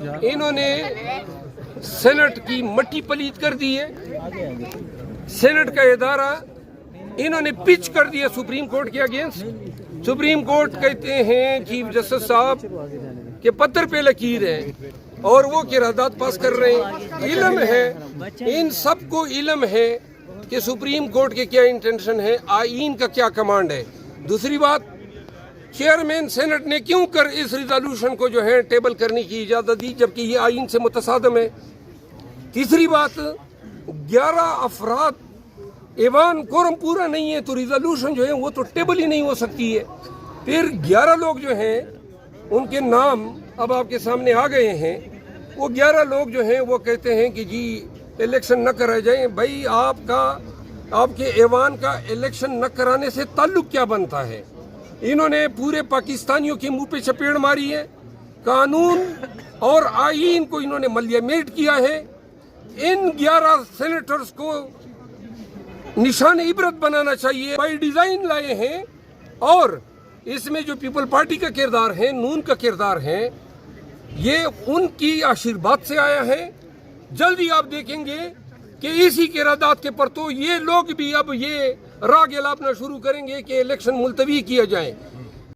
انہوں نے سینٹ کی مٹی پلید کر دی ہے، سینٹ کا ادارہ انہوں نے پچ کر دیا سپریم کورٹ کے اگینسٹ۔ سپریم کورٹ کہتے ہیں چیف جسٹس صاحب کہ پتھر پہ لکیر ہے اور وہ قرارداد پاس کر رہے ہیں۔ علم ہے، ان سب کو علم ہے کہ سپریم کورٹ کے کیا انٹینشن ہے، آئین کا کیا کمانڈ ہے۔ دوسری بات، چیئرمین سینٹ نے کیوں کر اس ریزولوشن کو جو ہے ٹیبل کرنے کی اجازت دی جبکہ یہ آئین سے متصادم ہے۔ تیسری بات، 11 افراد ایوان کورم پورا نہیں ہے تو ریزولوشن جو ہے وہ تو ٹیبل ہی نہیں ہو سکتی ہے۔ پھر 11 لوگ جو ہیں ان کے نام اب آپ کے سامنے آ گئے ہیں، وہ 11 لوگ جو ہیں وہ کہتے ہیں کہ جی الیکشن نہ کرائے جائیں۔ بھائی آپ کے ایوان کا الیکشن نہ کرانے سے تعلق کیا بنتا ہے؟ انہوں نے پورے پاکستانیوں کے منہ پہ چپیڑ ماری ہے، قانون اور آئین کو انہوں نے ملیمیٹ کیا ہے۔ ان 11 سینیٹرز کو نشان عبرت بنانا چاہیے، بائی ڈیزائن لائے ہیں، اور اس میں جو پیپل پارٹی کا کردار ہے، نون کا کردار ہے، یہ ان کی آشیرواد سے آیا ہے۔ جلدی آپ دیکھیں گے کہ اسی قرارداد کے پرتو یہ لوگ بھی اب یہ راگ الاپنا شروع کریں گے کہ الیکشن ملتوی کیا جائے۔